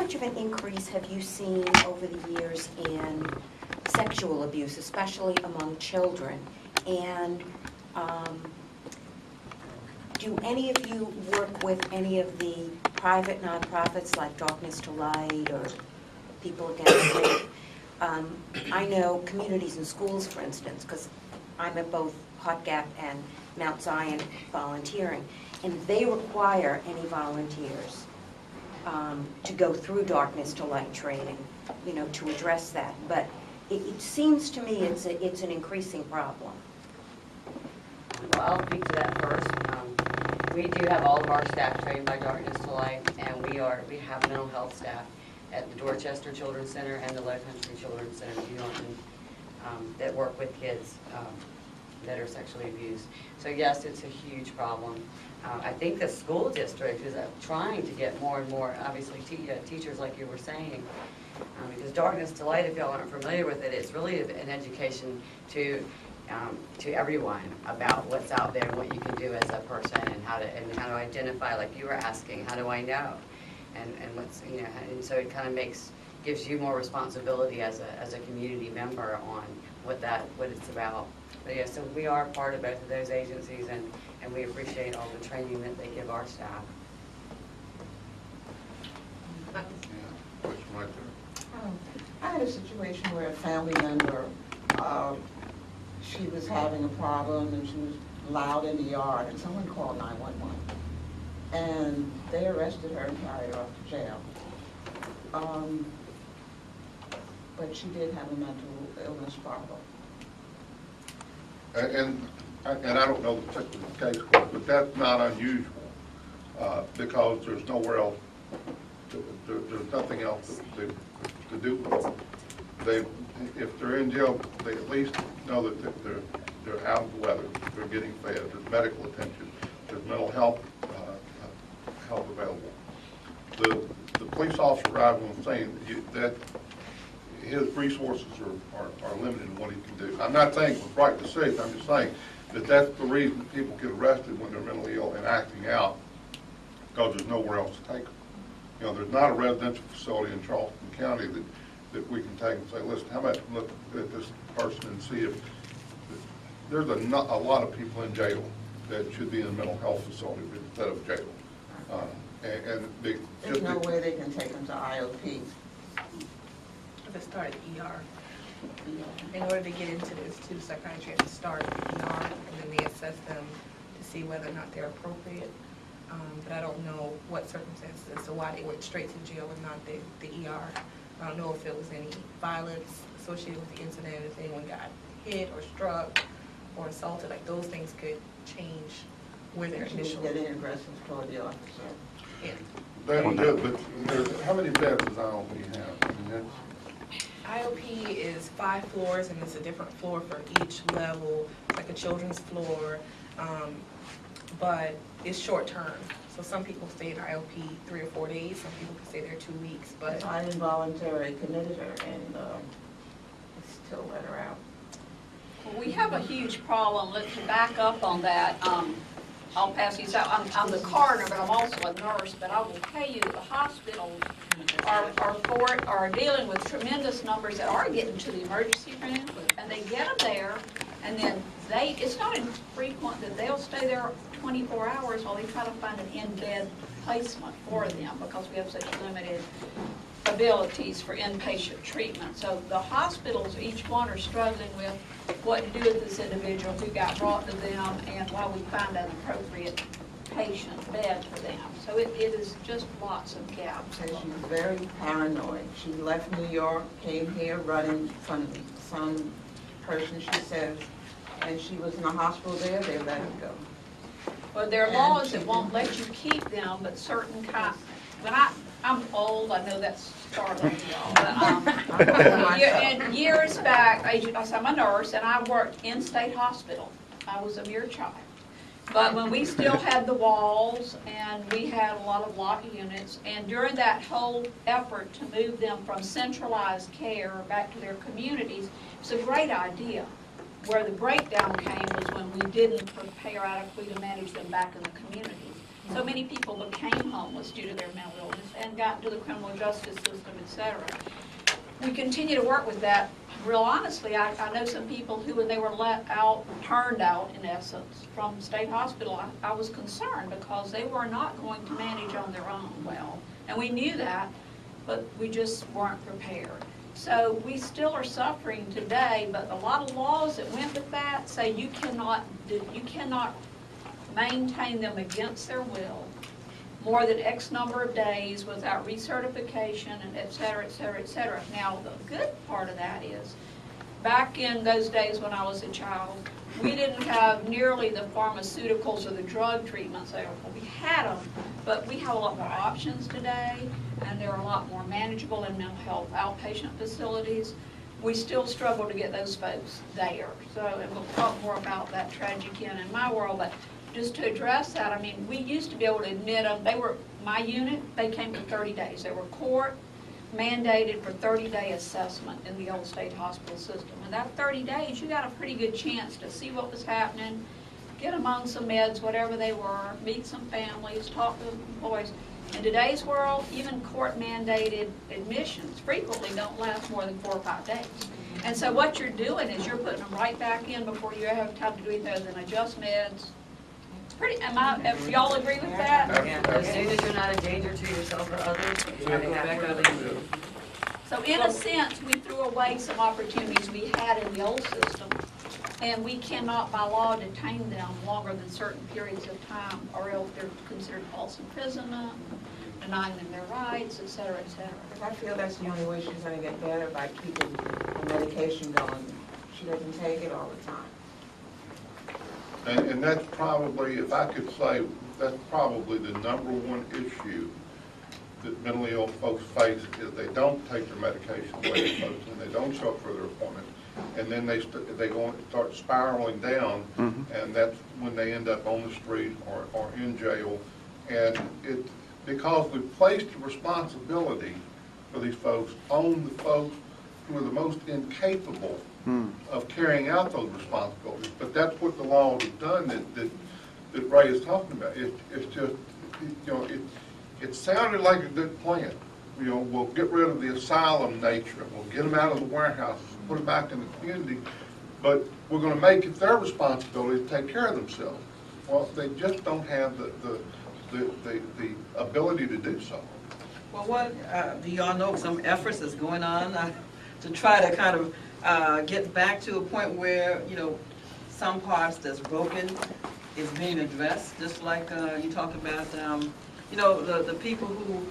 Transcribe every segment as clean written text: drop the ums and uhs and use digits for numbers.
much of an increase have you seen over the years in sexual abuse, especially among children? And do any of you work with any of the private nonprofits like Darkness to Light or People Against Rape? I know Communities in Schools, for instance, because I'm at both Hot Gap and Mount Zion volunteering, and they require any volunteers to go through Darkness to Light training, you know, to address that. But it seems to me it's an increasing problem. Well, I'll speak to that first. We do have all of our staff trained by Darkness to Light, and we have mental health staff at the Dorchester Children's Center and the Low Country Children's Center in Norton that work with kids that are sexually abused. So yes, it's a huge problem. I think the school district is trying to get more and more, obviously, teachers like you were saying, because Darkness to Light, if y'all aren't familiar with it, it's really an education to everyone about what's out there and what you can do as a person and how to identify, like you were asking, how do I know? And what's, you know, and so it kind of gives you more responsibility as a community member on what it's about. But yeah, so we are part of both of those agencies, and we appreciate all the training that they give our staff. Yeah, question right there. I had a situation where a family member, she was having a problem and she was loud in the yard, and someone called 911. And they arrested her and carried her off to jail. But she did have a mental illness problem. And I don't know the particular case, but that's not unusual because there's nowhere else, there's nothing else to do with it. If they're in jail, they at least know that they're out of the weather, they're getting fed, there's medical attention, there's mental health help available. The police officer arrived on saying that his resources are limited in what he can do. I'm not saying it was right to say it, I'm just saying that that's the reason people get arrested when they're mentally ill and acting out, because there's nowhere else to take them. You know, there's not a residential facility in Charleston County that we can take and say, listen, how about look at this person and see if there's a lot of people in jail that should be in a mental health facility instead of jail. There's no way they can take them to IOP. They start at ER. In order to get into this, to the psychiatry, have to start at ER, and then they assess them to see whether or not they're appropriate. But I don't know what circumstances as to why they went straight to jail and not the ER. I don't know if it was any violence associated with the incident, if anyone got hit or struck or assaulted. Like those things could change where they're initially getting aggressive toward the officer. Yeah. But how many beds does IOP have? I mean, IOP is 5 floors, and it's a different floor for each level. It's like a children's floor, but it's short term. So some people stay in IOP 3 or 4 days. Some people can stay there 2 weeks. But I involuntarily committed her, and still let her out. Well, we have a huge problem. Let's back up on that. I'll pass these out. I'm the coroner, but I'm also a nurse. But I will tell you, the hospitals are dealing with tremendous numbers that are getting to the emergency room, and they get them there, and then it's not infrequent that they'll stay there 24 hours while they try to find an in-bed placement for them because we have such limited abilities for inpatient treatment. So the hospitals, each one, are struggling with what to do with this individual who got brought to them and while we find an appropriate patient bed for them. So it is just lots of gaps. She's very paranoid. She left New York, came here running from some person, she says, and she was in a hospital there, they let her go. Well, there are laws that won't let you keep them, but certain kinds. When I'm old, I know that's startling y'all, but and years back, I'm a nurse, and I worked in state hospital. I was a mere child. But when we still had the walls, and we had a lot of locked units, and during that whole effort to move them from centralized care back to their communities, it's a great idea. Where the breakdown came was when we didn't prepare adequately to manage them back in the communities. So many people became homeless due to their mental illness and got into the criminal justice system, et cetera. We continue to work with that. Real honestly, I know some people who, when they were let out, turned out, in essence, from state hospital, I was concerned because they were not going to manage on their own well. And we knew that, but we just weren't prepared. So we still are suffering today, but a lot of laws that went with that say you cannot maintain them against their will more than X number of days without recertification, and et cetera, et cetera, et cetera. Now, the good part of that is, back in those days when I was a child, we didn't have nearly the pharmaceuticals or the drug treatments there. We had them, but we have a lot more options today, and they're a lot more manageable in mental health outpatient facilities. We still struggle to get those folks there. So, and we'll talk more about that tragic end in my world, but just to address that, I mean, we used to be able to admit them. They were, my unit, they came for 30 days. They were court mandated for 30-day assessment in the old state hospital system. And that 30 days, you got a pretty good chance to see what was happening, get them on some meds, whatever they were, meet some families, talk to employees. In today's world, even court-mandated admissions frequently don't last more than 4 or 5 days. And so what you're doing is you're putting them right back in before you have time to do anything other than adjust meds. It's pretty, do y'all agree with that? As soon as you're not a danger to yourself or others, you're going to have to leave. So in a sense, we threw away some opportunities we had in the old system, and we cannot by law detain them longer than certain periods of time, or else they're considered false imprisonment, denying them their rights, et cetera, et cetera. Because I feel that's the only way she's going to get better, by keeping the medication going. She doesn't take it all the time. And that's probably, if I could say, that's probably the _1 issue that mentally ill folks face, is they don't take their medication the way they're supposed to, and they don't show up for their appointments, and then they go and start spiraling down, and that's when they end up on the street or in jail. And it, because we placed the responsibility for these folks on the folks who are the most incapable of carrying out those responsibilities. But that's what the laws have done that Ray is talking about. It's just, you know, it sounded like a good plan. You know, we'll get rid of the asylum nature, we'll get them out of the warehouses, put them back in the community, but we're going to make it their responsibility to take care of themselves. Well, they just don't have the ability to do so. Well, what do y'all know some efforts is going on to try to kind of get back to a point where, you know, some parts that's broken is being addressed, just like you talked about, you know, the people who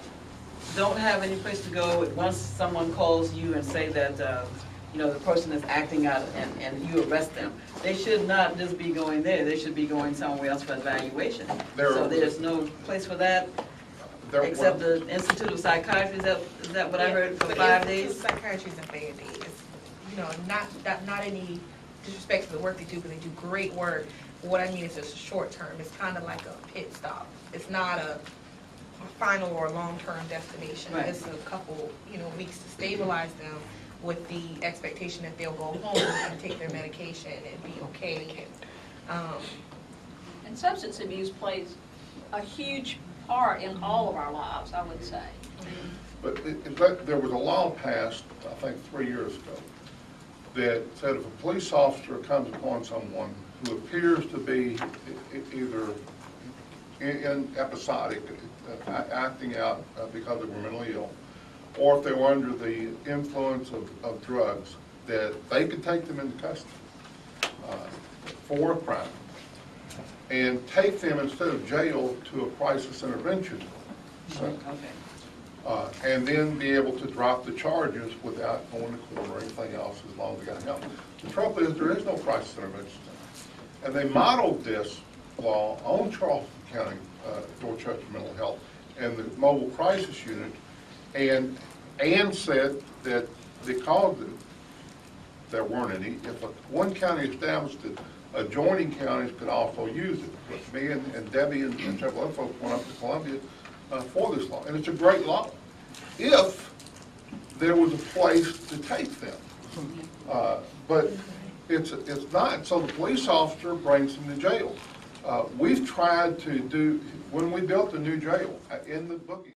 don't have any place to go. Once someone calls you and say that, you know, the person is acting out and you arrest them, they should not just be going there. They should be going somewhere else for evaluation. So there's no place for that, except the Institute of Psychiatry. Is that what I heard, for 5 days? Psychiatry is a Band-Aid. It's, you know, not any disrespect to the work they do, but they do great work. What I mean is it's short term. It's kind of like a pit stop. It's not a final or long-term destination. Right. It's a couple, you know, weeks to stabilize them with the expectation that they'll go home and take their medication and be okay. And substance abuse plays a huge part in all of our lives, I would say. But there was a law passed, I think 3 years ago, that said if a police officer comes upon someone who appears to be either episodic, acting out because they were mentally ill, or if they were under the influence of drugs, that they could take them into custody for a crime and take them instead of jail to a crisis intervention center. Okay. And then be able to drop the charges without going to court or anything else as long as they got help. The trouble is there is no crisis intervention center. And they modeled this law on Charleston County, Dorchester Mental Health, and the mobile crisis unit, and said that because there weren't any, if one county established it, adjoining counties could also use it. But me and Debbie and several other folks went up to Columbia for this law, and it's a great law if there was a place to take them. But it's not. So the police officer brings them to jail. We've tried to do, when we built the new jail, in the booking